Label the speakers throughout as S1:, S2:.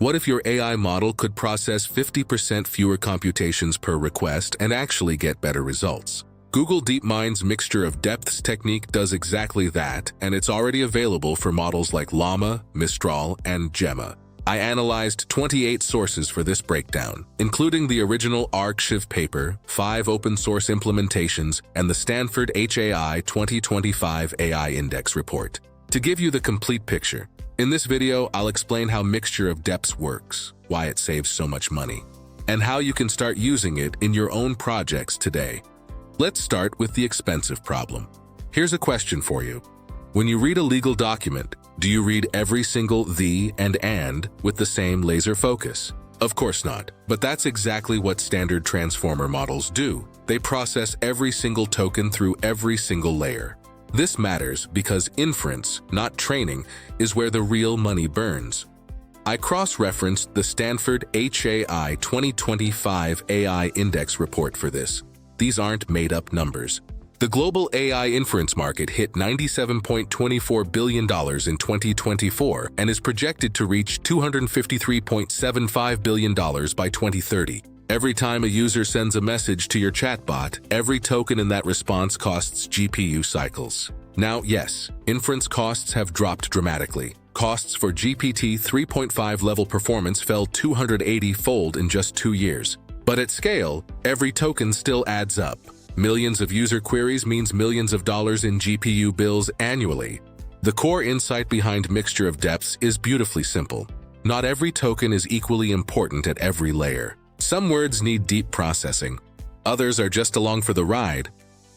S1: What if your AI model could process 50% fewer computations per request and actually get better results? Google DeepMind's mixture of depths technique does exactly that, and it's already available for models like Llama, Mistral, and Gemma. I analyzed 28 sources for this breakdown, including the original Archive paper, 5 open-source implementations, and the Stanford HAI 2025 AI Index report. To give you the complete picture, in this video, I'll explain how mixture of depths works, why it saves so much money, and how you can start using it in your own projects today. Let's start with the expensive problem. Here's a question for you. When you read a legal document, do you read every single "the" and with the same laser focus? Of course not, but that's exactly what standard transformer models do. They process every single token through every single layer. This matters because inference, not training, is where the real money burns. I cross-referenced the Stanford HAI 2025 AI Index report for this. These aren't made-up numbers. The global AI inference market hit $97.24 billion in 2024 and is projected to reach $253.75 billion by 2030. Every time a user sends a message to your chatbot, every token in that response costs GPU cycles. Now, yes, inference costs have dropped dramatically. Costs for GPT 3.5 level performance fell 280-fold in just 2 years. But at scale, every token still adds up. Millions of user queries means millions of dollars in GPU bills annually. The core insight behind mixture of depths is beautifully simple. Not every token is equally important at every layer. Some words need deep processing. Others are just along for the ride.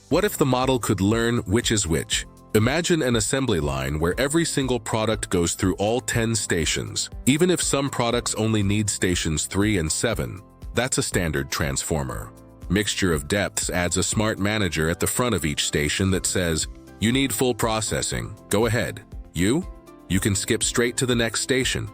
S1: What if the model could learn which is which? Imagine an assembly line where every single product goes through all 10 stations. Even if some products only need stations 3 and 7, that's a standard transformer. Mixture of depths adds a smart manager at the front of each station that says, "You need full processing. Go ahead. You can skip straight to the next station."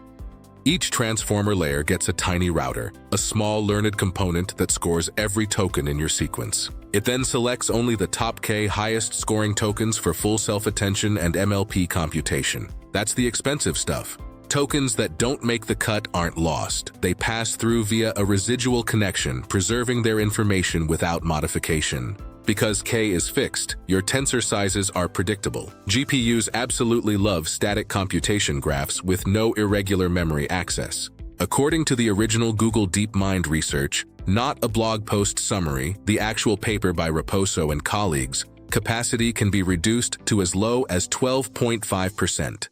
S1: Each transformer layer gets a tiny router, a small learned component that scores every token in your sequence. It then selects only the top K highest scoring tokens for full self-attention and MLP computation. That's the expensive stuff. Tokens that don't make the cut aren't lost. They pass through via a residual connection, preserving their information without modification. Because K is fixed, your tensor sizes are predictable. GPUs absolutely love static computation graphs with no irregular memory access. According to the original Google DeepMind research, not a blog post summary, the actual paper by Raposo and colleagues, capacity can be reduced to as low as 12.5%.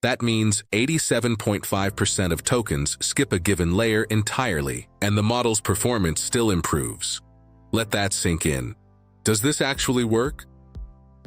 S1: That means 87.5% of tokens skip a given layer entirely, and the model's performance still improves. Let that sink in. Does this actually work?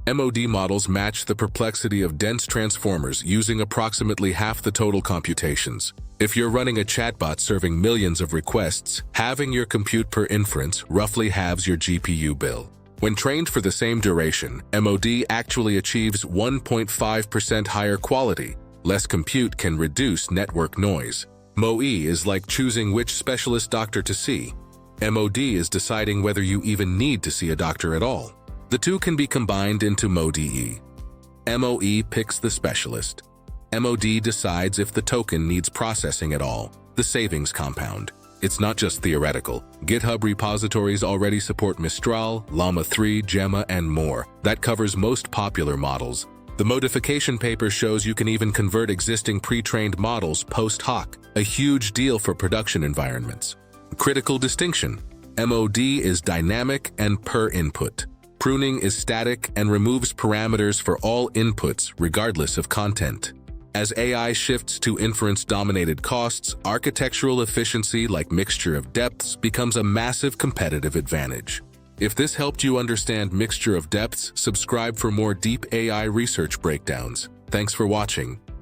S1: MOD models match the perplexity of dense transformers using approximately half the total computations. If you're running a chatbot serving millions of requests, halving your compute per inference roughly halves your GPU bill. When trained for the same duration, MOD actually achieves 1.5% higher quality. Less compute can reduce network noise. MOE is like choosing which specialist doctor to see. MOD is deciding whether you even need to see a doctor at all. The two can be combined into MODE. MOE picks the specialist. MOD decides if the token needs processing at all, the savings compound. It's not just theoretical. GitHub repositories already support Mistral, Llama 3, Gemma, and more. That covers most popular models. The modification paper shows you can even convert existing pre-trained models post-hoc, a huge deal for production environments. Critical distinction: MOD is dynamic and per input. Pruning is static and removes parameters for all inputs, regardless of content. As AI shifts to inference-dominated costs, architectural efficiency like mixture of depths becomes a massive competitive advantage. If this helped you understand mixture of depths, subscribe for more deep AI research breakdowns. Thanks for watching.